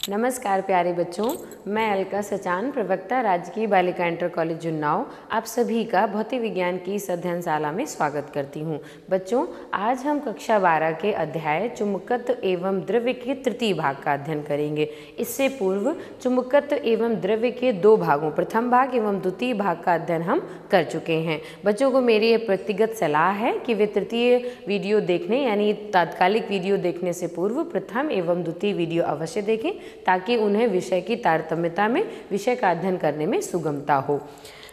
नमस्कार प्यारे बच्चों, मैं अलका सचान, प्रवक्ता राजकीय बालिका इंटर कॉलेज उन्नाव, आप सभी का भौतिक विज्ञान की इस अध्ययनशाला में स्वागत करती हूँ। बच्चों, आज हम कक्षा 12 के अध्याय चुंबकत्व एवं द्रव्य के तृतीय भाग का अध्ययन करेंगे। इससे पूर्व चुंबकत्व एवं द्रव्य के दो भागों, प्रथम भाग एवं द्वितीय भाग का अध्ययन हम कर चुके हैं। बच्चों को मेरी ये व्यक्तिगत सलाह है कि वे तृतीय वीडियो देखने यानी तात्कालिक वीडियो देखने से पूर्व प्रथम एवं द्वितीय वीडियो अवश्य देखें, ताकि उन्हें विषय की तारतम्यता में विषय का अध्ययन करने में सुगमता हो।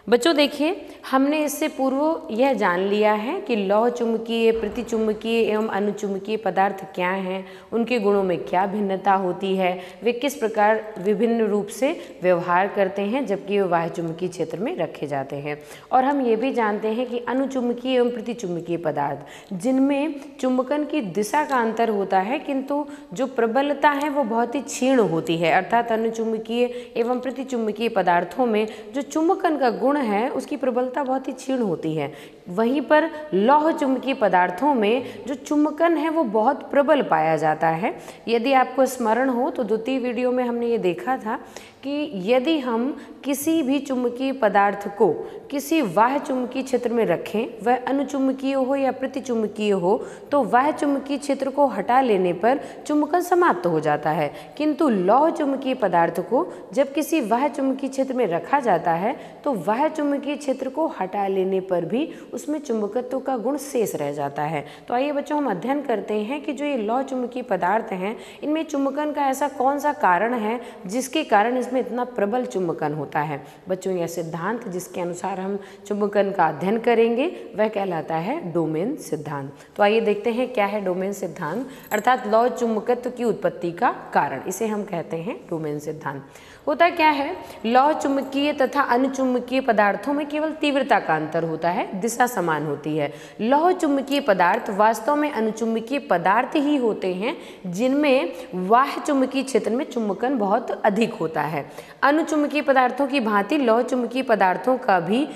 बच्चों देखिए, हमने इससे पूर्व यह जान लिया है कि लौह चुंबकीय, प्रतिचुंबकीय एवं अनुचुंबकीय पदार्थ क्या हैं, उनके गुणों में क्या भिन्नता होती है, वे किस प्रकार विभिन्न रूप से व्यवहार करते हैं जबकि वे बाह्य चुंबकीय क्षेत्र में रखे जाते हैं। और हम ये भी जानते हैं कि अनुचुंबकीय एवं प्रतिचुंबकीय पदार्थ जिनमें चुंबकन की दिशा का अंतर होता है किंतु जो प्रबलता है वो बहुत ही क्षीण होती है, अर्थात अनुचुंबकीय एवं प्रतिचुंबकीय पदार्थों में जो चुंबकन का गुण है उसकी प्रबलता बहुत ही क्षीण होती है। वहीं पर लौह चुंबकीय पदार्थों में जो चुंबकन है वो बहुत प्रबल पाया जाता है। यदि आपको स्मरण हो तो द्वितीय वीडियो में हमने ये देखा था कि यदि हम किसी भी चुंबकीय पदार्थ को किसी बाह्य चुंबकीय क्षेत्र में रखें, वह अनुचुंबकीय हो या प्रतिचुंबकीय हो, तो बाह्य चुंबकीय क्षेत्र को हटा लेने पर चुंबकन समाप्त हो जाता है। किंतु लौह चुंबकीय पदार्थ को जब किसी बाह्य चुंबकीय क्षेत्र में रखा जाता है तो बाह्य चुंबकीय क्षेत्र को हटा लेने पर भी उसमें चुंबकत्व का गुण शेष रह जाता है। तो आइए बच्चों, हम अध्ययन करते हैं कि जो ये लौह चुंबकीय पदार्थ हैं, इनमें चुंबकन का ऐसा कौन सा कारण है जिसके कारण इसमें इतना प्रबल चुंबकन होता है। बच्चों, यह सिद्धांत जिसके अनुसार हम चुंबकन का अध्ययन करेंगे वह कहलाता है डोमेन सिद्धांत। तो आइए देखते हैं क्या है डोमेन सिद्धांत, अर्थात लौह चुंबकत्व की उत्पत्ति का कारण, इसे हम कहते हैं डोमेन सिद्धांत। होता क्या है, लौह चुंबकीय तथा अनुचुंबकीय पदार्थों में केवल तीव्रता का अंतर होता है, दिशा समान होती है। लौह चुंबकीय पदार्थ वास्तव में अनुचुंबकीय पदार्थ ही होते हैं जिनमें बाह्य चुंबकीय क्षेत्र में चुंबकन बहुत अधिक होता है। अनुचुंबकीय पदार्थों की भांति लौह चुंबकीय पदार्थों का भी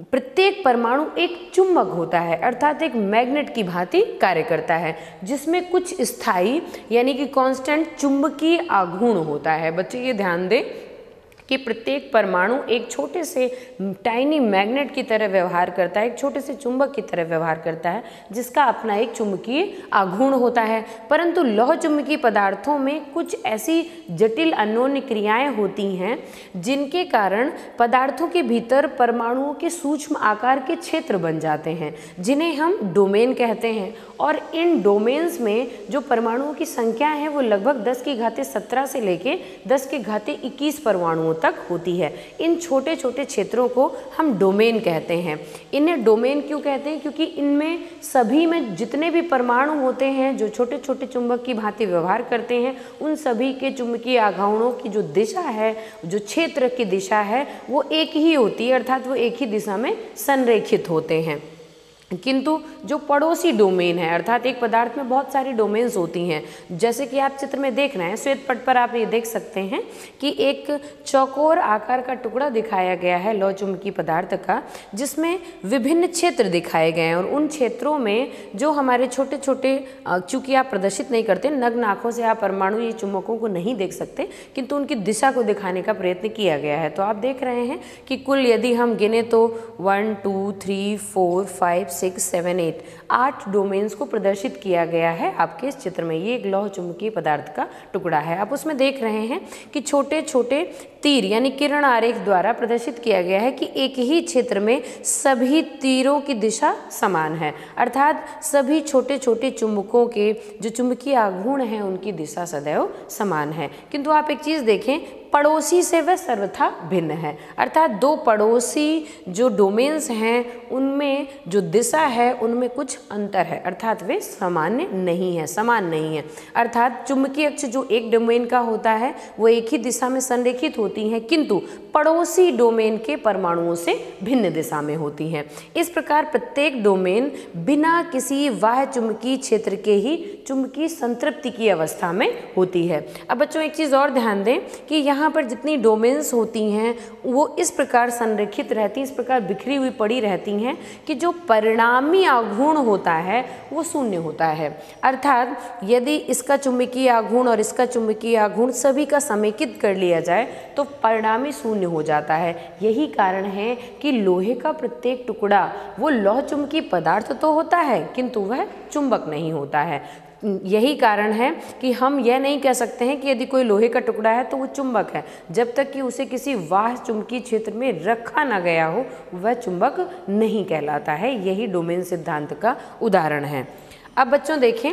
प्रत्येक परमाणु एक चुंबक होता है, अर्थात एक मैग्नेट की भांति कार्य करता है, जिसमें कुछ स्थायी यानी कि कांस्टेंट चुंबकीय आघूर्ण होता है। बच्चे ये ध्यान दें कि प्रत्येक परमाणु एक छोटे से टाइनी मैग्नेट की तरह व्यवहार करता है, एक छोटे से चुंबक की तरह व्यवहार करता है, जिसका अपना एक चुंबकीय आघूर्ण होता है। परंतु लौह चुंबकीय पदार्थों में कुछ ऐसी जटिल अन्योन्य क्रियाएं होती हैं जिनके कारण पदार्थों के भीतर परमाणुओं के सूक्ष्म आकार के क्षेत्र बन जाते हैं, जिन्हें हम डोमेन कहते हैं। और इन डोमेन्स में जो परमाणुओं की संख्या है वो लगभग 10⁻17 से लेके 10⁻21 परमाणुओं तक होती है। इन छोटे छोटे क्षेत्रों को हम डोमेन कहते हैं। इन्हें डोमेन क्यों कहते हैं? क्योंकि इनमें सभी में जितने भी परमाणु होते हैं जो छोटे छोटे चुंबक की भांति व्यवहार करते हैं, उन सभी के चुंबकीय आघूर्णों की जो दिशा है, जो क्षेत्र की दिशा है, वो एक ही होती है, अर्थात वो एक ही दिशा में संरेखित होते हैं। किंतु जो पड़ोसी डोमेन है, अर्थात एक पदार्थ में बहुत सारी डोमेन्स होती हैं, जैसे कि आप चित्र में देख रहे हैं, श्वेत पट पर आप ये देख सकते हैं कि एक चौकोर आकार का टुकड़ा दिखाया गया है लौह चुंबकीय पदार्थ का, जिसमें विभिन्न क्षेत्र दिखाए गए हैं। और उन क्षेत्रों में जो हमारे छोटे छोटे, चूंकि आप प्रदर्शित नहीं करते, नग्न आँखों से आप परमाणु ये चुंबकों को नहीं देख सकते, किंतु उनकी दिशा को दिखाने का प्रयत्न किया गया है। तो आप देख रहे हैं कि कुल यदि हम गिने तो 1 2 3 4 5 6 7 8 डोमेन्स को प्रदर्शित किया गया है आपके इस चित्र में। ये एक लौह चुंबकीय पदार्थ का टुकड़ा है। आप उसमें देख रहे हैं कि छोटे छोटे तीर यानी किरण आरेख द्वारा प्रदर्शित किया गया है कि एक ही क्षेत्र में सभी तीरों की दिशा समान है, अर्थात सभी छोटे छोटे चुंबकों के जो चुंबकीय आघूर्ण हैं उनकी दिशा सदैव समान है। किंतु आप एक चीज़ देखें, पड़ोसी से वह सर्वथा भिन्न है, अर्थात दो पड़ोसी जो डोमेन्स हैं उनमें जो दिशा है उनमें कुछ अंतर है, अर्थात वे सामान्य नहीं है, समान नहीं है। अर्थात चुंबकीय अक्ष जो एक डोमेन का होता है वो एक ही दिशा में संरेखित होती हैं, किंतु पड़ोसी डोमेन के परमाणुओं से भिन्न दिशा में होती हैं। इस प्रकार प्रत्येक डोमेन बिना किसी बाह्य चुंबकीय क्षेत्र के ही चुंबकीय संतृप्ति की अवस्था में होती है। अब बच्चों एक चीज़ और ध्यान दें कि यहाँ यहाँ पर जितनी डोमेन्स होती हैं वो इस प्रकार संरेखित रहती हैं, इस प्रकार बिखरी हुई पड़ी रहती हैं कि जो परिणामी आघूर्ण होता है वो शून्य होता है। अर्थात यदि इसका चुंबकीय आघूर्ण और इसका चुंबकीय आघूर्ण सभी का समेकित कर लिया जाए तो परिणामी शून्य हो जाता है। यही कारण है कि लोहे का प्रत्येक टुकड़ा वो लौह चुंबकीय पदार्थ तो होता है किंतु वह चुंबक नहीं होता है। यही कारण है कि हम यह नहीं कह सकते हैं कि यदि कोई लोहे का टुकड़ा है तो वो चुंबक है, जब तक कि उसे किसी बाह्य चुंबकीय क्षेत्र में रखा ना गया हो वह चुंबक नहीं कहलाता है। यही डोमेन सिद्धांत का उदाहरण है। अब बच्चों देखें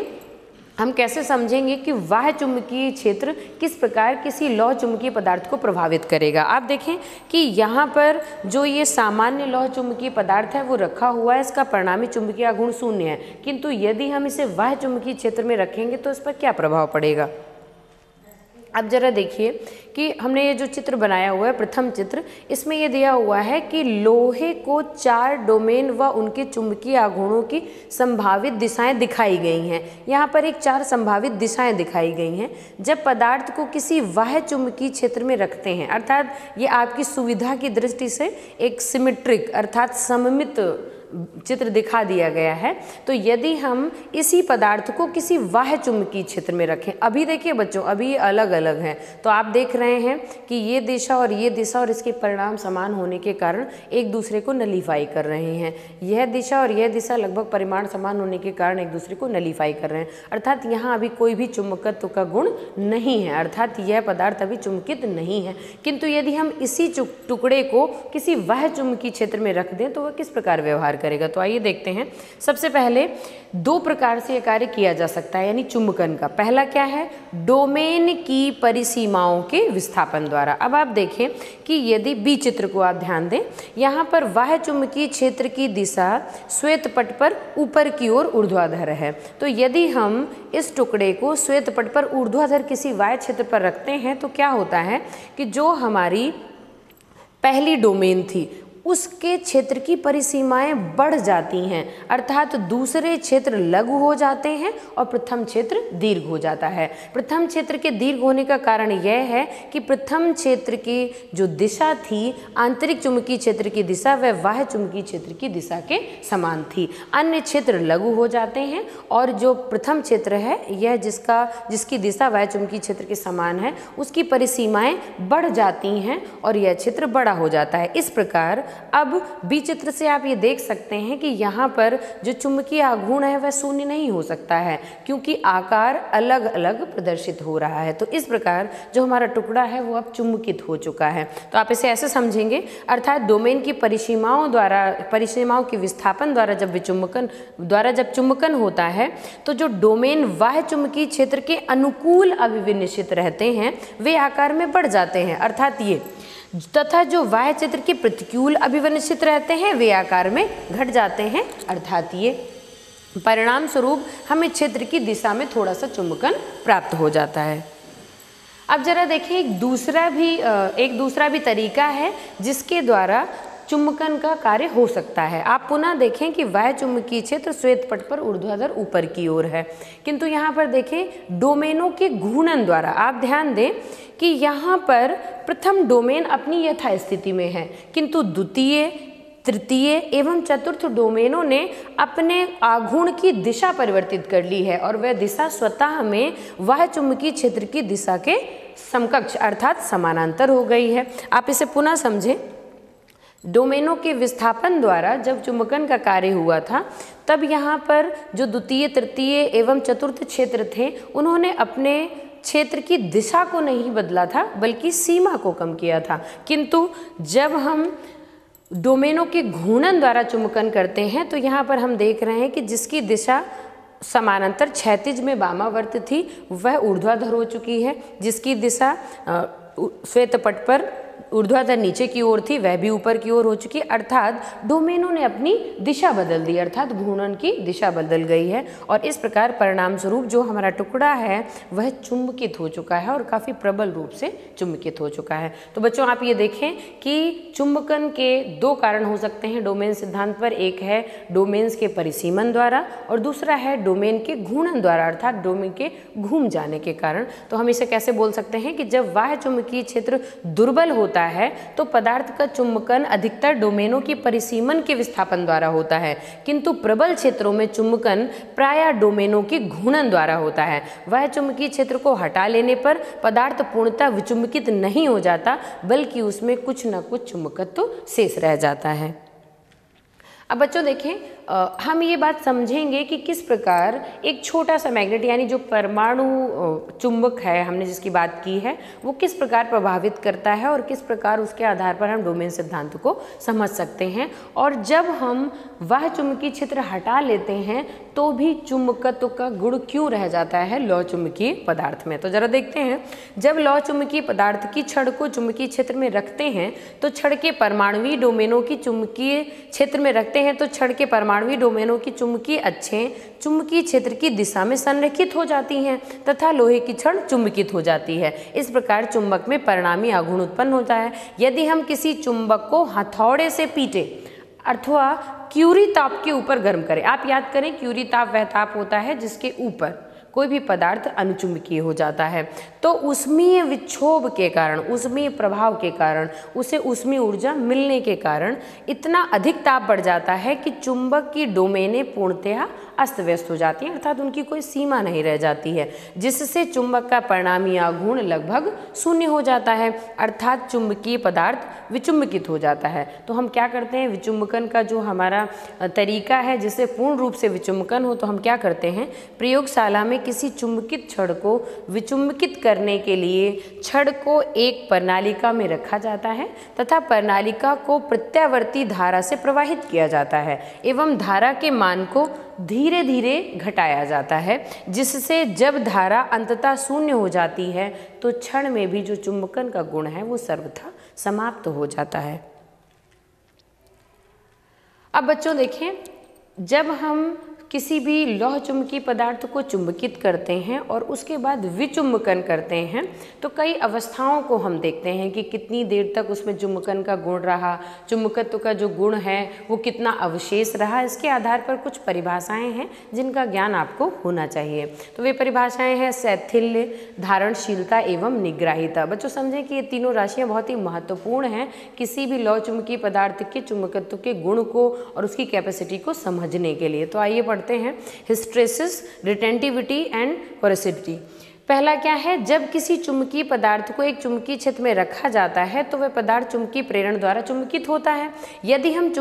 हम कैसे समझेंगे कि बाह्य चुंबकीय क्षेत्र किस प्रकार किसी लौह चुंबकीय पदार्थ को प्रभावित करेगा। आप देखें कि यहाँ पर जो ये सामान्य लौह चुंबकीय पदार्थ है वो रखा हुआ है, इसका परिणामी चुंबकीय आघूर्ण शून्य है, किंतु यदि हम इसे बाह्य चुंबकीय क्षेत्र में रखेंगे तो इस पर क्या प्रभाव पड़ेगा। अब जरा देखिए कि हमने ये जो चित्र बनाया हुआ है, प्रथम चित्र, इसमें ये दिया हुआ है कि लोहे को 4 डोमेन व उनके चुंबकीय आघूर्णों की संभावित दिशाएं दिखाई गई हैं। यहाँ पर एक 4 संभावित दिशाएं दिखाई गई हैं। जब पदार्थ को किसी बाह्य चुंबकीय क्षेत्र में रखते हैं, अर्थात ये आपकी सुविधा की दृष्टि से एक सिमेट्रिक अर्थात सममित चित्र दिखा दिया गया है, तो यदि हम इसी पदार्थ को किसी बाह्य चुंबकीय क्षेत्र में रखें, अभी देखिए बच्चों अभी ये अलग अलग हैं, तो आप देख रहे हैं कि ये दिशा और ये दिशा और इसके परिणाम समान होने के कारण एक दूसरे को नलीफाई कर रहे हैं। यह दिशा और यह दिशा लगभग परिमाण समान होने के कारण एक दूसरे को नलीफाई कर रहे हैं, अर्थात यहाँ अभी कोई भी चुंबकत्व का गुण नहीं है, अर्थात यह पदार्थ अभी चुंबकित नहीं है। किंतु यदि हम इसी टुकड़े को किसी बाह्य चुंबकीय क्षेत्र में रख दें तो वह किस प्रकार व्यवहार करेगा। तो आइए देखते हैं। सबसे पहले 2 प्रकार से यह कार्य किया जा सकता है, यानी चुंबकन का। पहला क्या है, डोमेन की परिसीमाओं के विस्थापन द्वारा। अब आप देखें कि यदि बी चित्र को आप ध्यान दें, यहाँ पर बाह्य चुंबकीय क्षेत्र की दिशा श्वेत पट पर ऊपर की ओर ऊर्ध्वाधर है, तो यदि हम इस टुकड़े को श्वेत पट पर ऊर्ध्वाधर किसी बाह्य क्षेत्र पर रखते हैं तो क्या होता है कि जो हमारी पहली डोमेन थी उसके क्षेत्र की परिसीमाएं बढ़ जाती हैं, अर्थात दूसरे क्षेत्र लघु हो जाते हैं और प्रथम क्षेत्र दीर्घ हो जाता है। प्रथम क्षेत्र के दीर्घ होने का कारण यह है कि प्रथम क्षेत्र की जो दिशा थी आंतरिक चुंबकीय क्षेत्र की दिशा वह बाह्य चुंबकीय क्षेत्र की दिशा के समान थी। अन्य क्षेत्र लघु हो जाते हैं और जो प्रथम क्षेत्र है यह जिसकी दिशा बाह्य चुंबकीय क्षेत्र के समान है उसकी परिसीमाएं बढ़ जाती हैं और यह क्षेत्र बड़ा हो जाता है। इस प्रकार अब बी चित्र से आप ये देख सकते हैं कि यहाँ पर जो चुंबकीय आघूर्ण है वह शून्य नहीं हो सकता है, क्योंकि आकार अलग अलग प्रदर्शित हो रहा है। तो इस प्रकार जो हमारा टुकड़ा है वो अब चुंबकित हो चुका है। तो आप इसे ऐसे समझेंगे, अर्थात डोमेन की परिसीमाओं के विस्थापन द्वारा जब चुंबकन होता है तो जो डोमेन बाह्य चुंबकीय क्षेत्र के अनुकूल अभिविन्यसित रहते हैं वे आकार में बढ़ जाते हैं, अर्थात ये, तथा जो बाह्य क्षेत्र के प्रतिकूल अभिविन्यसित रहते हैं वे आकार में घट जाते हैं, अर्थात ये। परिणाम स्वरूप हमें क्षेत्र की दिशा में थोड़ा सा चुंबकन प्राप्त हो जाता है। अब जरा देखिए एक दूसरा भी तरीका है जिसके द्वारा चुंबकन का कार्य हो सकता है। आप पुनः देखें कि बाह्य चुंबकीय क्षेत्र श्वेत पट पर ऊर्ध्वाधर ऊपर की ओर है, किंतु यहाँ पर देखें डोमेनों के घूर्णन द्वारा, आप ध्यान दें कि यहाँ पर प्रथम डोमेन अपनी यथास्थिति में है, किंतु द्वितीय, तृतीय एवं चतुर्थ डोमेनों ने अपने आघूर्ण की दिशा परिवर्तित कर ली है और वह दिशा स्वतः में बाह्य चुंबकीय क्षेत्र की दिशा के समकक्ष अर्थात समानांतर हो गई है। आप इसे पुनः समझें। डोमेनों के विस्थापन द्वारा जब चुंबकन का कार्य हुआ था तब यहाँ पर जो द्वितीय, तृतीय एवं चतुर्थ क्षेत्र थे उन्होंने अपने क्षेत्र की दिशा को नहीं बदला था बल्कि सीमा को कम किया था, किंतु जब हम डोमेनों के घूर्णन द्वारा चुंबकन करते हैं तो यहाँ पर हम देख रहे हैं कि जिसकी दिशा समानांतर क्षैतिज में वामावर्त थी वह ऊर्ध्वाधर हो चुकी है, जिसकी दिशा श्वेत पट पर ऊर्ध्वाधर नीचे की ओर थी वह भी ऊपर की ओर हो चुकी है, अर्थात डोमेनों ने अपनी दिशा बदल दी, अर्थात घूर्णन की दिशा बदल गई है। और इस प्रकार परिणाम स्वरूप जो हमारा टुकड़ा है वह चुंबकित हो चुका है और काफ़ी प्रबल रूप से चुंबकित हो चुका है। तो बच्चों आप ये देखें कि चुंबकन के दो कारण हो सकते हैं डोमेन सिद्धांत पर, एक है डोमेन्स के परिसीमन द्वारा और दूसरा है डोमेन के घूर्णन द्वारा, अर्थात डोमेन के घूम जाने के कारण। तो हम इसे कैसे बोल सकते हैं कि जब बाह्य चुंबकीय क्षेत्र दुर्बल होता है तो पदार्थ का चुंबकन अधिकतर डोमेनों की परिसीमन के विस्थापन द्वारा होता है, किंतु प्रबल क्षेत्रों में चुंबकन प्रायः डोमेनों के घूर्णन द्वारा होता है। वह चुंबकीय क्षेत्र को हटा लेने पर पदार्थ पूर्णतः विचुंबकित नहीं हो जाता, बल्कि उसमें कुछ न कुछ चुंबकत्व शेष रह जाता है। अब बच्चों देखें, हम ये बात समझेंगे कि किस प्रकार एक छोटा सा मैग्नेट यानी जो परमाणु चुंबक है हमने जिसकी बात की है वो किस प्रकार प्रभावित करता है और किस प्रकार उसके आधार पर हम डोमेन सिद्धांत को समझ सकते हैं। और जब हम वह चुंबकीय क्षेत्र हटा लेते हैं तो भी चुंबकत्व का गुण क्यों रह जाता है लौह चुंबकीय पदार्थ में। तो जरा देखते हैं, जब लौह चुंबकीय पदार्थ की छड़ को चुंबकीय क्षेत्र में रखते हैं तो छड़ के परमाणुवीय डोमेनों की चुंबकीय क्षेत्र में रखते हैं तो छड़ के परमाणुवीय डोमेनों की चुंबकीय अक्षें चुंबकीय क्षेत्र की दिशा में संरेखित हो जाती हैं तथा लोहे की छड़ चुंबकित हो जाती है। इस प्रकार चुंबक में परिणामी आघूर्ण उत्पन्न होता है। यदि हम किसी चुंबक को हथौड़े से पीटे अथवा क्यूरी ताप के ऊपर गर्म करें, आप याद करें क्यूरी ताप वह ताप होता है जिसके ऊपर कोई भी पदार्थ अनुचुंबकीय हो जाता है, तो उष्मीय विक्षोभ के कारण, उष्मीय प्रभाव के कारण, उसे उष्मीय ऊर्जा मिलने के कारण इतना अधिक ताप बढ़ जाता है कि चुंबक की डोमेनें पूर्णतः अस्त व्यस्त हो जाती हैं, अर्थात उनकी कोई सीमा नहीं रह जाती है, जिससे चुंबक का परिणामी आघूर्ण लगभग शून्य हो जाता है, अर्थात चुंबकीय पदार्थ विचुंबकित हो जाता है। तो हम क्या करते हैं, विचुंबकन का जो हमारा तरीका है जिससे पूर्ण रूप से विचुंबकन हो, तो हम क्या करते हैं, प्रयोगशाला में किसी चुंबकित छड़ को विचुंबकित करने के लिए छड़ को एक प्रणालिका में रखा जाता है तथा प्रणालिका को प्रत्यावर्ती धारा से प्रवाहित किया जाता है एवं धारा के मान को धीरे धीरे घटाया जाता है, जिससे जब धारा अंततः शून्य हो जाती है तो क्षण में भी जो चुंबकन का गुण है वो सर्वथा समाप्त हो जाता है। अब बच्चों देखें, जब हम किसी भी लौह चुंबकीय पदार्थ को चुंबकित करते हैं और उसके बाद विचुंबकन करते हैं तो कई अवस्थाओं को हम देखते हैं कि कितनी देर तक उसमें चुंबकन का गुण रहा, चुंबकत्व का जो गुण है वो कितना अवशेष रहा। इसके आधार पर कुछ परिभाषाएं हैं जिनका ज्ञान आपको होना चाहिए। तो वे परिभाषाएं हैं शैथिल्य, धारणशीलता एवं निग्राहिता। बच्चों समझें कि ये तीनों राशियाँ बहुत ही महत्वपूर्ण हैं किसी भी लौह चुंबकीय पदार्थ के चुंबकत्व के गुण को और उसकी कैपेसिटी को समझने के लिए। तो आइए पढ़ते हैं हिस्ट्रेसिस, रिटेंटिविटी एंड पोरोसिटी। पहला क्या है, जब किसी चुंबकीय पदार्थ को एक चुंबकीय क्षेत्र में रखा जाता है तो वह पदार्थ चुंबकीय प्रेरण द्वारा चुंबकित होता है। यदि हम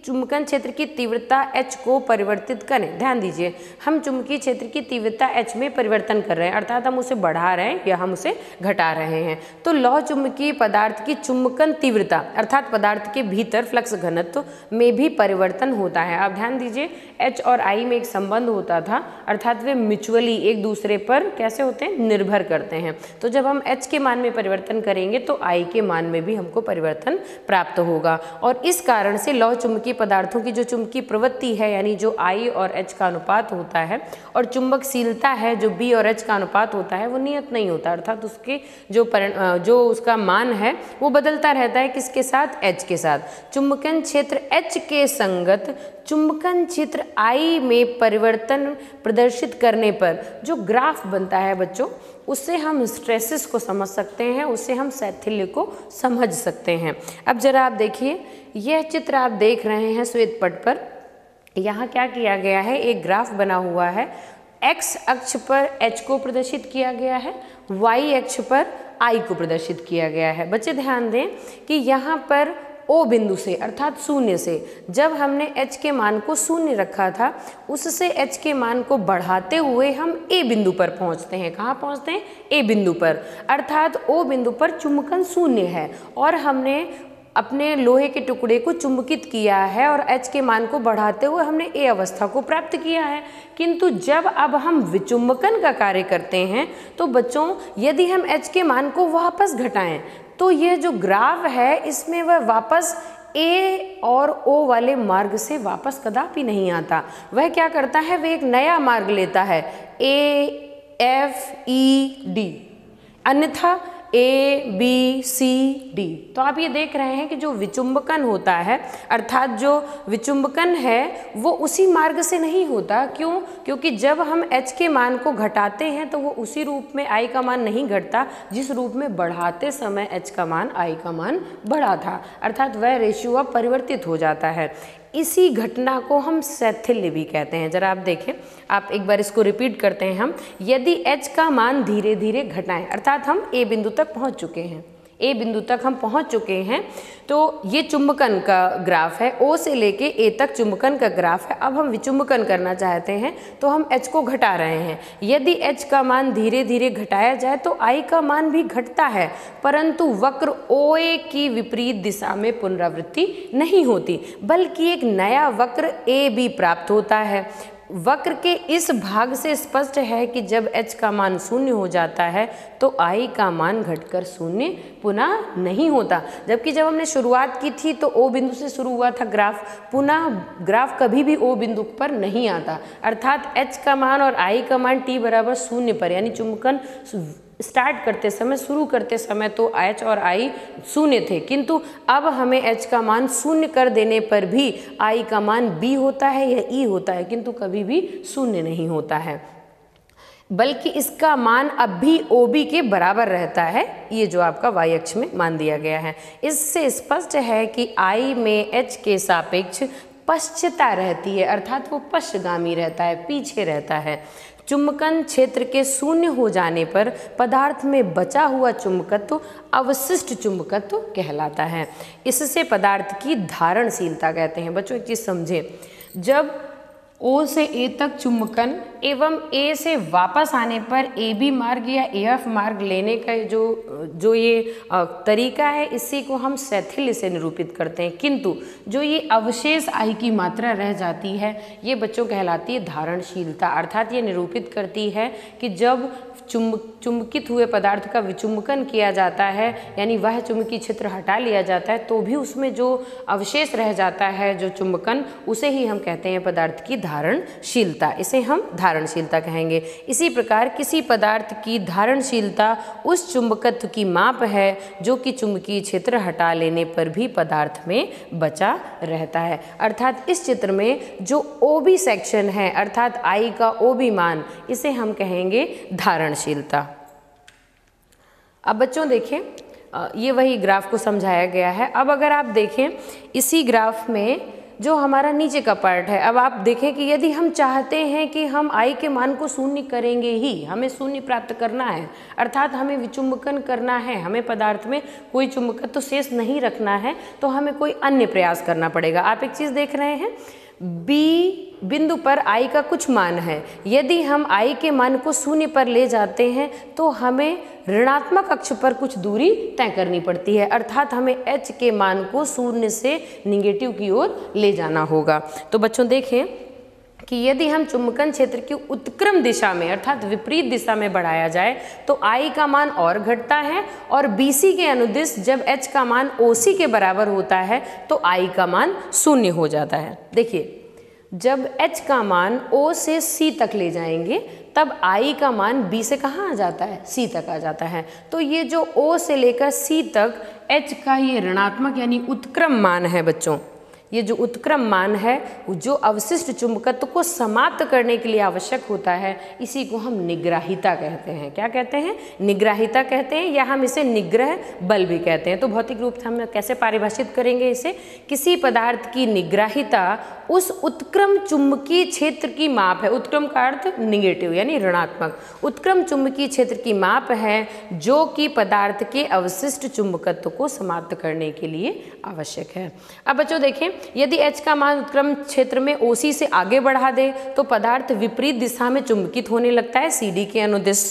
चुंबकन क्षेत्र की तीव्रता H को परिवर्तित करें, ध्यान दीजिए, हम चुंबकीय क्षेत्र की तीव्रता H में परिवर्तन कर रहे हैं, अर्थात हम उसे बढ़ा रहे हैं या हम उसे घटा रहे हैं, तो लौह चुंबकीय पदार्थ की चुंबकन तीव्रता अर्थात पदार्थ के भीतर फ्लक्स घनत्व में भी परिवर्तन होता है। आप ध्यान दीजिए, H और I में एक संबंध होता था, अर्थात वे म्यूचुअली एक दूसरे पर कैसे होते हैं, निर्भर करते हैं। तो जब हम H के मान में परिवर्तन करेंगे तो I के मान में भी हमको परिवर्तन प्राप्त होगा और इस कारण से लौह चुंबकीय पदार्थों की जो चुंबकीय प्रवृत्ति है यानी जो I और H का अनुपात होता है और चुंबकशीलता है जो B और H का अनुपात होता है वो नियत नहीं होता, अर्थात उसके जो उसका मान है वो बदलता रहता है, किसके साथ, H के साथ। चुंबकन क्षेत्र H के संगत चुंबकन क्षेत्र I में परिवर्तन प्रदर्शित करने पर जो ग्राफ बनता है बच्चों, उससे हम हिस्ट्रेसिस को समझ सकते हैं, उससे हम शैथिल्य को समझ सकते हैं। अब जरा आप देखिए, यह चित्र आप देख रहे हैं श्वेत पट पर, यहाँ क्या किया गया है, एक ग्राफ बना हुआ है। x अक्ष पर H को प्रदर्शित किया गया है, y अक्ष पर I को प्रदर्शित किया गया है। बच्चे ध्यान दें कि यहाँ पर O बिंदु से अर्थात शून्य से जब हमने H के मान को शून्य रखा था, उससे H के मान को बढ़ाते हुए हम A बिंदु पर पहुंचते हैं। कहाँ पहुंचते हैं, A बिंदु पर, अर्थात O बिंदु पर चुंबकन शून्य है और हमने अपने लोहे के टुकड़े को चुंबकित किया है और H के मान को बढ़ाते हुए हमने A अवस्था को प्राप्त किया है। किंतु जब अब हम विचुंबकन का कार्य करते हैं तो बच्चों यदि हम H के मान को वापस घटाएं तो ये जो ग्राफ है इसमें वह वापस ए और ओ वाले मार्ग से वापस कदापि नहीं आता। वह क्या करता है, वह एक नया मार्ग लेता है, ए एफ ई डी, अन्यथा ए बी सी डी। तो आप ये देख रहे हैं कि जो विचुंबकन होता है, अर्थात जो विचुंबकन है वो उसी मार्ग से नहीं होता। क्यों? क्योंकि जब हम h के मान को घटाते हैं तो वो उसी रूप में i का मान नहीं घटता जिस रूप में बढ़ाते समय h का मान i का मान बढ़ा था, अर्थात वह रेशियो अब परिवर्तित हो जाता है। इसी घटना को हम शैथिल्य भी कहते हैं। जरा आप देखें, आप एक बार इसको रिपीट करते हैं हम। यदि h का मान धीरे धीरे घटाएं, अर्थात हम a बिंदु तक पहुंच चुके हैं, ए बिंदु तक हम पहुंच चुके हैं, तो ये चुंबकन का ग्राफ है, ओ से लेके ए तक चुंबकन का ग्राफ है। अब हम विचुंबकन करना चाहते हैं तो हम h को घटा रहे हैं। यदि h का मान धीरे धीरे घटाया जाए तो i का मान भी घटता है, परंतु वक्र OA की विपरीत दिशा में पुनरावृत्ति नहीं होती, बल्कि एक नया वक्र AB प्राप्त होता है। वक्र के इस भाग से स्पष्ट है कि जब h का मान शून्य हो जाता है तो i का मान घटकर शून्य पुनः नहीं होता। जबकि जब हमने शुरुआत की थी तो O बिंदु से शुरू हुआ था ग्राफ, पुनः ग्राफ कभी भी O बिंदु पर नहीं आता, अर्थात h का मान और i का मान t बराबर शून्य पर, यानी चुंबकन स्टार्ट करते समय, शुरू करते समय तो h और i शून्य थे, किंतु अब हमें h का मान शून्य कर देने पर भी i का मान b होता है या e होता है, किंतु कभी भी शून्य नहीं होता है, बल्कि इसका मान अब भी OB के बराबर रहता है। ये जो आपका y अक्ष में मान दिया गया है, इससे स्पष्ट है कि I में h के सापेक्ष पश्चता रहती है, अर्थात वो पश्चगामी रहता है, पीछे रहता है। चुंबकन क्षेत्र के शून्य हो जाने पर पदार्थ में बचा हुआ चुंबकत्व अवशिष्ट चुंबकत्व कहलाता है। इससे पदार्थ की धारणशीलता कहते हैं। बच्चों एक चीज़ समझें, जब O से A तक चुंबकन एवं A से वापस आने पर AB मार्ग या AF मार्ग लेने का जो ये तरीका है, इसी को हम शैथिल्य से निरूपित करते हैं, किंतु जो ये अवशेष I की मात्रा रह जाती है ये बच्चों कहलाती है धारणशीलता, अर्थात ये निरूपित करती है कि जब चुंबकित हुए पदार्थ का विचुंबकन किया जाता है, यानी वह चुंबकीय क्षेत्र हटा लिया जाता है, तो भी उसमें जो अवशेष रह जाता है जो चुंबकन, उसे ही हम कहते हैं पदार्थ की धारणशीलता, इसे हम धारणशीलता कहेंगे। इसी प्रकार किसी पदार्थ की धारणशीलता उस चुंबकत्व की माप है जो कि चुंबकीय क्षेत्र हटा लेने पर भी पदार्थ में बचा रहता है। अर्थात इस चित्र में जो OB सेक्शन है, अर्थात I का OB मान, इसे हम कहेंगे धारणशीलता। अब बच्चों देखें, ये वही ग्राफ को समझाया गया है। अब अगर आप देखें इसी ग्राफ में जो हमारा नीचे का पार्ट है, अब आप देखें कि यदि हम चाहते हैं कि हम I के मान को शून्य करेंगे ही, हमें शून्य प्राप्त करना है, अर्थात हमें विचुंबकन करना है, हमें पदार्थ में कोई चुंबकत्व शेष नहीं रखना है, तो हमें कोई अन्य प्रयास करना पड़ेगा। आप एक चीज़ देख रहे हैं, B बिंदु पर I का कुछ मान है, यदि हम I के मान को शून्य पर ले जाते हैं तो हमें ऋणात्मक अक्ष पर कुछ दूरी तय करनी पड़ती है, अर्थात हमें h के मान को शून्य से निगेटिव की ओर ले जाना होगा। तो बच्चों देखें कि यदि हम चुंबकन क्षेत्र की उत्क्रम दिशा में, अर्थात विपरीत दिशा में बढ़ाया जाए तो I का मान और घटता है, और BC के अनुदिश जब h का मान OC के बराबर होता है तो I का मान शून्य हो जाता है। देखिए, जब h का मान O से C तक ले जाएंगे तब I का मान B से कहाँ आ जाता है, C तक आ जाता है। तो ये जो O से लेकर C तक h का ये ऋणात्मक यानी उत्क्रम मान है बच्चों, ये जो उत्क्रम मान है जो अवशिष्ट चुंबकत्व को समाप्त करने के लिए आवश्यक होता है, इसी को हम निग्राहिता कहते हैं। क्या कहते हैं? निग्राहिता कहते हैं, या हम इसे निग्रह बल भी कहते हैं। तो भौतिक रूप से हम कैसे परिभाषित करेंगे इसे? किसी पदार्थ की निग्राहिता उस उत्क्रम चुंबकीय क्षेत्र की माप है, उत्क्रम का अर्थ निगेटिव यानी ऋणात्मक, उत्क्रम चुंबकीय क्षेत्र की माप है जो कि पदार्थ के अवशिष्ट चुंबकत्व को समाप्त करने के लिए आवश्यक है। अब बच्चों देखें, यदि h का मान उत्क्रम क्षेत्र में OC से आगे बढ़ा दे तो पदार्थ विपरीत दिशा में चुंबकित होने लगता है CD के अनुदिश।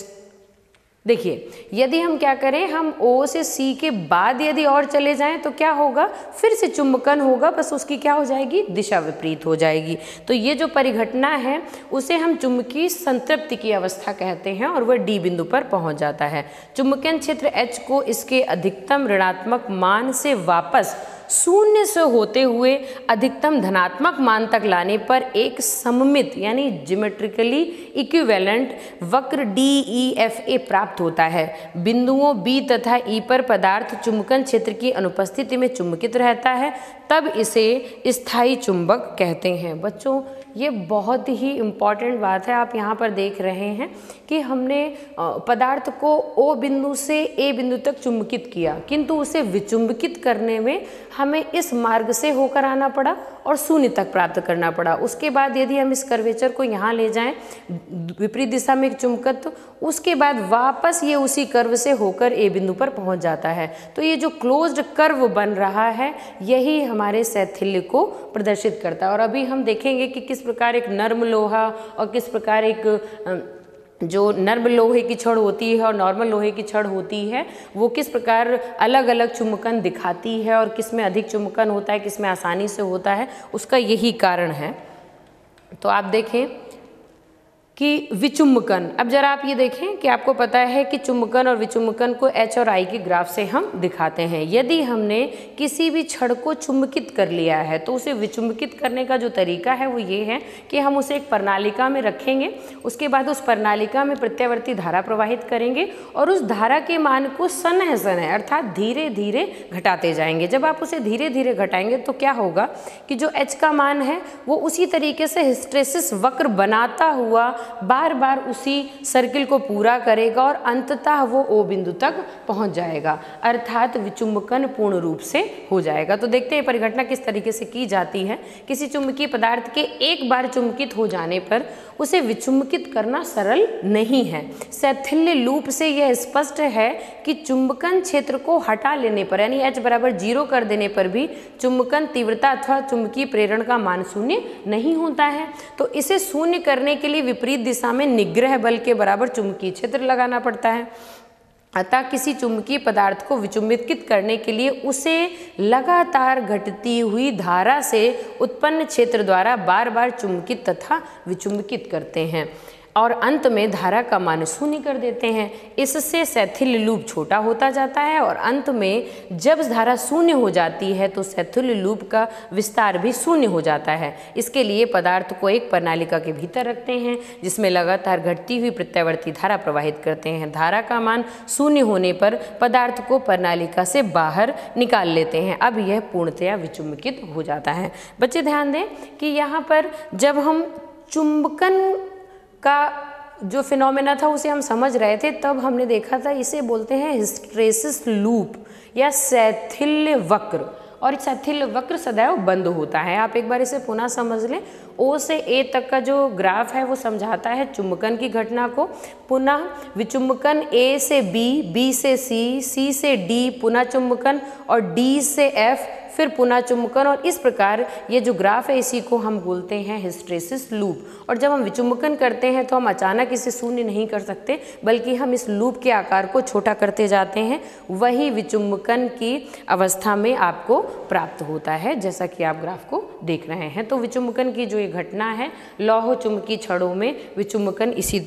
देखिए, यदि हम क्या करें, हम O से C के बाद यदि और चले जाएं तो क्या होगा, फिर से चुंबकन होगा, बस उसकी क्या हो जाएगी, दिशा विपरीत हो जाएगी। तो ये जो परिघटना है उसे हम चुंबकीय संतृप्ति की अवस्था कहते हैं और वह D बिंदु पर पहुंच जाता है। चुंबकीय क्षेत्र H को इसके अधिकतम ऋणात्मक मान से वापस शून्य से होते हुए अधिकतम धनात्मक मान तक लाने पर एक सममित यानी ज्योमेट्रिकली इक्विवेलेंट वक्र DEFA प्राप्त होता है। बिंदुओं B तथा E पर पदार्थ चुंबकन क्षेत्र की अनुपस्थिति में चुंबकित रहता है, तब इसे स्थायी चुंबक कहते हैं। बच्चों, ये बहुत ही इम्पॉर्टेंट बात है। आप यहाँ पर देख रहे हैं कि हमने पदार्थ को O बिंदु से A बिंदु तक चुंबकित किया, किंतु उसे विचुंबकित करने में हमें इस मार्ग से होकर आना पड़ा और शून्य तक प्राप्त करना पड़ा। उसके बाद यदि हम इस कर्वेचर को यहाँ ले जाएं, विपरीत दिशा में एक चुंबकत्व, उसके बाद वापस ये उसी कर्व से होकर A बिंदु पर पहुँच जाता है। तो ये जो क्लोज्ड कर्व बन रहा है यही हमारे शैथिल्य को प्रदर्शित करता है। और अभी हम देखेंगे कि किस प्रकार एक नर्म लोहा और किस प्रकार एक जो नर्म लोहे की छड़ होती है और नॉर्मल लोहे की छड़ होती है वो किस प्रकार अलग अलग चुंबकन दिखाती है और किस में अधिक चुंबकन होता है, किस में आसानी से होता है, उसका यही कारण है। तो आप देखें कि विचुंबकन, अब जरा आप ये देखें कि आपको पता है कि चुंबकन और विचुंबकन को H और I के ग्राफ से हम दिखाते हैं। यदि हमने किसी भी छड़ को चुंबकित कर लिया है तो उसे विचुंबकित करने का जो तरीका है वो ये है कि हम उसे एक प्रणालिका में रखेंगे, उसके बाद उस प्रणालिका में प्रत्यावर्ती धारा प्रवाहित करेंगे और उस धारा के मान को सनह सनह अर्थात धीरे धीरे घटाते जाएंगे। जब आप उसे धीरे धीरे घटाएंगे तो क्या होगा कि जो H का मान है वो उसी तरीके से हिस्टेरेसिस वक्र बनाता हुआ बार बार उसी सर्किल को पूरा करेगा और अंततः वो O बिंदु तक पहुंच जाएगा, अर्थात विचुंबकन पूर्ण रूप से हो जाएगा। तो देखते हैं परिघटना किस तरीके से की जाती है। किसी चुंबकीय पदार्थ के एक बार चुंबकित हो जाने पर उसे विचुंबकित करना सरल नहीं है। शैथिल्य लूप से यह स्पष्ट है कि चुंबकन क्षेत्र को हटा लेने पर यानी H बराबर 0 कर देने पर भी चुंबकन तीव्रता अथवा चुंबकीय प्रेरण का मान शून्य नहीं होता है। तो इसे शून्य करने के लिए विपरीत दिशा में निग्रह बल के बराबर चुंबकीय क्षेत्र लगाना पड़ता है। अतः किसी चुंबकीय पदार्थ को विचुंबित करने के लिए उसे लगातार घटती हुई धारा से उत्पन्न क्षेत्र द्वारा बार बार चुंबकित तथा विचुंबित करते हैं और अंत में धारा का मान शून्य कर देते हैं। इससे शैथिल्य लूप छोटा होता जाता है और अंत में जब धारा शून्य हो जाती है तो शैथिल्य लूप का विस्तार भी शून्य हो जाता है। इसके लिए पदार्थ को एक प्रणालिका के भीतर रखते हैं जिसमें लगातार घटती हुई प्रत्यावर्ती धारा प्रवाहित करते हैं। धारा का मान शून्य होने पर पदार्थ को प्रणालिका से बाहर निकाल लेते हैं। अब यह पूर्णतया विचुंबकित हो जाता है। बच्चे ध्यान दें कि यहाँ पर जब हम चुंबकन का जो फिनोमेना था उसे हम समझ रहे थे तब हमने देखा था इसे बोलते हैं हिस्टेरेसिस लूप या शैथिल्य वक्र, और शैथिल्य वक्र सदैव बंद होता है। आप एक बार इसे पुनः समझ लें। O से A तक का जो ग्राफ है वो समझाता है चुंबकन की घटना को, पुनः विचुंबकन A से B, B से C, C से D, पुनः चुंबकन और D से F, फिर पुनः चुंबकन, और इस प्रकार ये जो ग्राफ है इसी को हम बोलते हैं हिस्टेरेसिस लूप। और जब हम विचुंबकन करते हैं तो हम अचानक इसे शून्य नहीं कर सकते बल्कि हम इस लूप के आकार को छोटा करते जाते हैं, वही विचुंबकन की अवस्था में आपको प्राप्त होता है जैसा कि आप ग्राफ को देख रहे हैं। तो विचुंबकन की जो ये घटना है लौह चुंबकीय छड़ों में विचुंबकन इसी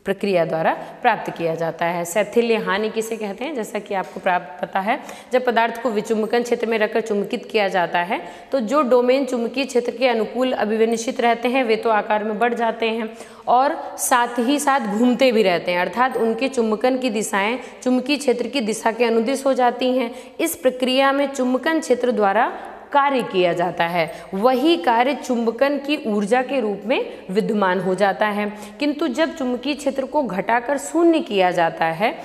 प्रक्रिया द्वारा प्राप्त किया जाता है। शैथिल्य हानि किसे कहते हैं, जैसा कि आपको पता है, जब पदार्थ को विचुंबकन क्षेत्र में रखकर चुंबकित किया जाता है तो जो डोमेन चुंबकीय क्षेत्र के अनुकूल अभिविन्यसित रहते हैं वे तो आकार में बढ़ जाते हैं और साथ ही साथ घूमते भी रहते हैं, अर्थात उनके चुंबकन की दिशाएं चुंबकीय क्षेत्र की दिशा के अनुदिश हो जाती हैं। इस प्रक्रिया में चुंबकन क्षेत्र द्वारा कार्य किया जाता है, वही कार्य चुंबकन की ऊर्जा के रूप में विद्यमान हो जाता है। किंतु जब चुंबकीय क्षेत्र को घटाकर शून्य किया जाता है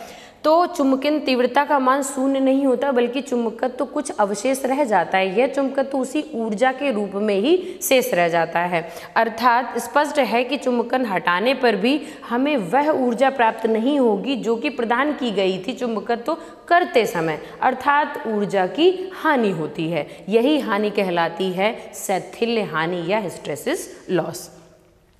तो चुंबकन तीव्रता का मान शून्य नहीं होता बल्कि चुंबकत्व तो कुछ अवशेष रह जाता है। यह चुंबकत्व तो उसी ऊर्जा के रूप में ही शेष रह जाता है, अर्थात स्पष्ट है कि चुंबकन हटाने पर भी हमें वह ऊर्जा प्राप्त नहीं होगी जो कि प्रदान की गई थी चुंबकत्व तो करते समय, अर्थात ऊर्जा की हानि होती है। यही हानि कहलाती है शैथिल्य हानि या हिस्टेरेसिस लॉस।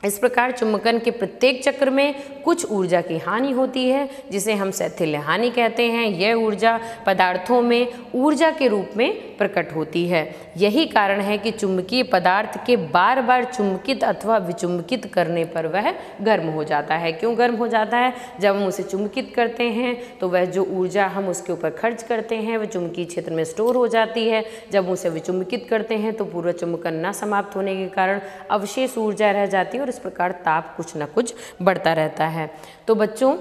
इस प्रकार चुंबकन के प्रत्येक चक्र में कुछ ऊर्जा की हानि होती है, जिसे हम शैथिल्य हानि कहते हैं। यह ऊर्जा पदार्थों में ऊर्जा के रूप में प्रकट होती है। यही कारण है कि चुंबकीय पदार्थ के बार बार चुंबकित अथवा विचुंबकित करने पर वह गर्म हो जाता है। क्यों गर्म हो जाता है? जब हम उसे चुंबकित करते हैं तो वह जो ऊर्जा हम उसके ऊपर खर्च करते हैं वह चुंबकीय क्षेत्र में स्टोर हो जाती है। जब उसे विचुंबकित करते हैं तो पूरा चुंबकन न समाप्त होने के कारण अवशेष ऊर्जा रह जाती है और इस प्रकार ताप कुछ न कुछ बढ़ता रहता है। तो बच्चों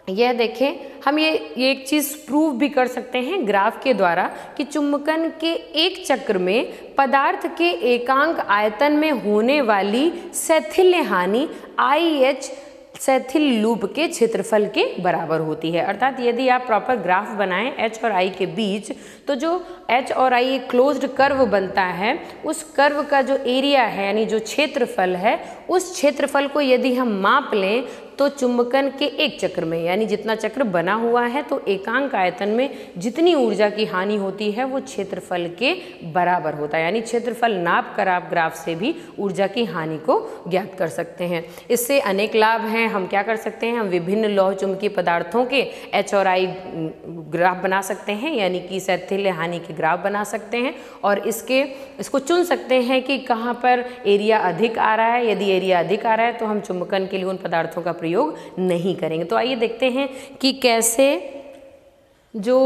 यह देखें, हम ये एक चीज़ प्रूव भी कर सकते हैं ग्राफ के द्वारा कि चुंबकन के एक चक्र में पदार्थ के एकांक आयतन में होने वाली शैथिल्य हानि IH शैथिल्य लूप के क्षेत्रफल के बराबर होती है। अर्थात यदि आप प्रॉपर ग्राफ बनाएं H और I के बीच, तो जो H और I एक क्लोज्ड कर्व बनता है, उस कर्व का जो एरिया है यानी जो क्षेत्रफल है, उस क्षेत्रफल को यदि हम माप लें तो चुंबकन के एक चक्र में यानी जितना चक्र बना हुआ है तो एकांक आयतन में जितनी ऊर्जा की हानि होती है वो क्षेत्रफल के बराबर होता है। यानी क्षेत्रफल नाप कर आप ग्राफ से भी ऊर्जा की हानि को ज्ञात कर सकते हैं। इससे अनेक लाभ हैं। हम क्या कर सकते हैं, हम विभिन्न लौह चुंबकीय पदार्थों के H और I ग्राफ बना सकते हैं, यानी कि शैथिल्य हानि के ग्राफ बना सकते हैं और इसको चुन सकते हैं कि कहाँ पर एरिया अधिक आ रहा है। यदि एरिया अधिक आ रहा है तो हम चुंबकन के लिए उन पदार्थों का प्रयोग नहीं करेंगे। तो आइए देखते हैं कि कैसे जो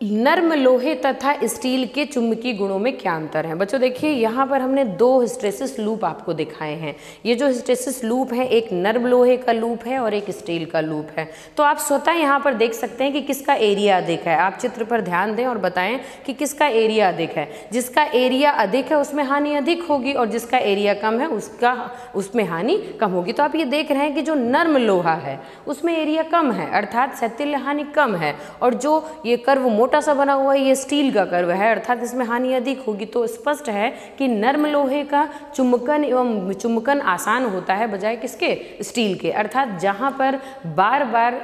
नर्म लोहे तथा स्टील के चुंबकीय गुणों में क्या अंतर है। बच्चों देखिए, यहाँ पर हमने दो हिस्टैरिसीस लूप आपको दिखाए हैं। ये जो हिस्टैरिसीस लूप है, एक नर्म लोहे का लूप है और एक स्टील का लूप है। तो आप स्वतः यहाँ पर देख सकते हैं कि किसका एरिया अधिक है। आप चित्र पर ध्यान दें और बताएं कि किसका एरिया अधिक है। जिसका एरिया अधिक है उसमें हानि अधिक होगी और जिसका एरिया कम है उसमें हानि कम होगी। तो आप ये देख रहे हैं कि जो नर्म लोहा है उसमें एरिया कम है, अर्थात शैथिल्य हानि कम है, और जो ये कर्व छोटा सा बना हुआ है ये स्टील का कर्व है, अर्थात इसमें हानि अधिक होगी। तो स्पष्ट है कि नर्म लोहे का चुंबकन एवं चुंबकन आसान होता है बजाय किसके, स्टील के। अर्थात जहाँ पर बार बार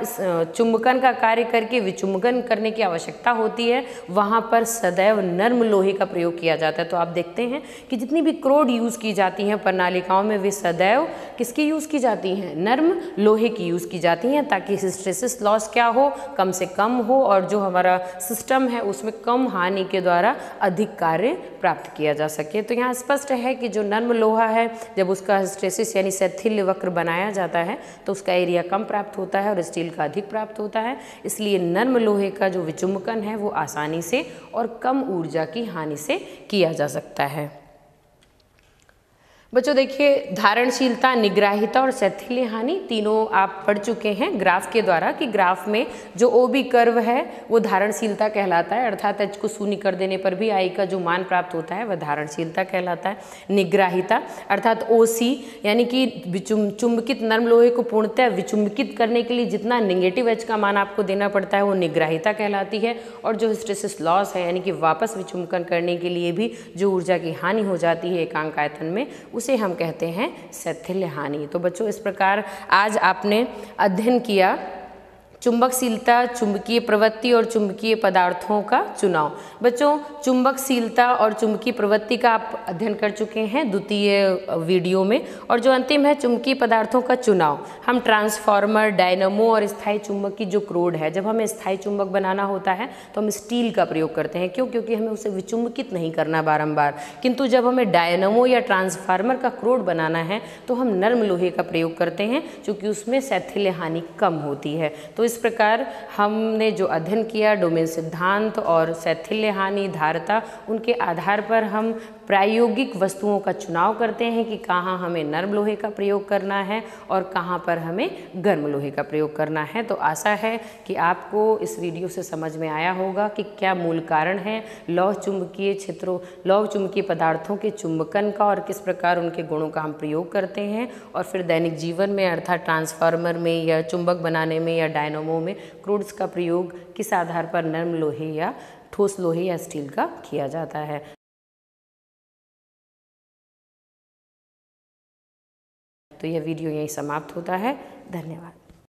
चुंबकन का कार्य करके विचुंबकन करने की आवश्यकता होती है वहाँ पर सदैव नर्म लोहे का प्रयोग किया जाता है। तो आप देखते हैं कि जितनी भी क्रोड यूज़ की जाती हैं प्रणालिकाओं में वे सदैव किसकी यूज़ की जाती हैं, नर्म लोहे की यूज़ की जाती हैं, ताकि हिस्टैरिसीस लॉस क्या हो, कम से कम हो और जो हमारा सिस्टम है उसमें कम हानि के द्वारा अधिक कार्य प्राप्त किया जा सके। तो यहाँ स्पष्ट है कि जो नर्म लोहा है जब उसका हिस्टैरिसीस यानी शैथिल्य वक्र बनाया जाता है तो उसका एरिया कम प्राप्त होता है और स्टील का अधिक प्राप्त होता है। इसलिए नर्म लोहे का जो विचुंबकन है वो आसानी से और कम ऊर्जा की हानि से किया जा सकता है। बच्चों देखिए, धारणशीलता, निग्राहिता और शैथिल्य हानि तीनों आप पढ़ चुके हैं ग्राफ के द्वारा कि ग्राफ में जो OB कर्व है वो धारणशीलता कहलाता है, अर्थात H को शून्य कर देने पर भी I का जो मान प्राप्त होता है वह धारणशीलता कहलाता है। निग्राहिता अर्थात OC यानी कि चुंबकित नर्म लोहे को पूर्णतः विचुंबकित करने के लिए जितना नेगेटिव H का मान आपको देना पड़ता है वो निग्राहिता कहलाती है। और जो हिस्टैरिसीस लॉस है यानी कि वापस विचुंबकन करने के लिए भी जो ऊर्जा की हानि हो जाती है एकांक आयतन में, उसे हम कहते हैं शैथिल्य हानि। तो बच्चों इस प्रकार आज आपने अध्ययन किया चुंबकशीलता, चुंबकीय प्रवृत्ति और चुंबकीय पदार्थों का चुनाव। बच्चों चुंबकशीलता और चुंबकीय प्रवृत्ति का आप अध्ययन कर चुके हैं द्वितीय वीडियो में, और जो अंतिम है चुंबकीय पदार्थों का चुनाव, हम ट्रांसफार्मर, डायनमो और स्थायी चुंबक की जो क्रोड है, जब हमें स्थायी चुंबक बनाना होता है तो हम स्टील का प्रयोग करते हैं। क्यों? क्योंकि हमें उसे विचुंबकित नहीं करना बारंबार। किंतु जब हमें डायनमो या ट्रांसफार्मर का क्रोड बनाना है तो हम नर्म लोहे का प्रयोग करते हैं, क्योंकि उसमें शैथिल्य हानि कम होती है। तो इस प्रकार हमने जो अध्ययन किया डोमेन सिद्धांत और शैथिल्य हानि, धारता, उनके आधार पर हम प्रायोगिक वस्तुओं का चुनाव करते हैं कि कहाँ हमें नर्म लोहे का प्रयोग करना है और कहाँ पर हमें गर्म लोहे का प्रयोग करना है। तो आशा है कि आपको इस वीडियो से समझ में आया होगा कि क्या मूल कारण है लौह चुंबकीय क्षेत्रों, लौह चुंबकीय पदार्थों के चुंबकन का और किस प्रकार उनके गुणों का हम प्रयोग करते हैं, और फिर दैनिक जीवन में अर्थात ट्रांसफार्मर में या चुंबक बनाने में या डायनमो में क्रूड्स का प्रयोग किस आधार पर नर्म लोहे या ठोस लोहे या स्टील का किया जाता है। तो यह वीडियो यहीं समाप्त होता है। धन्यवाद।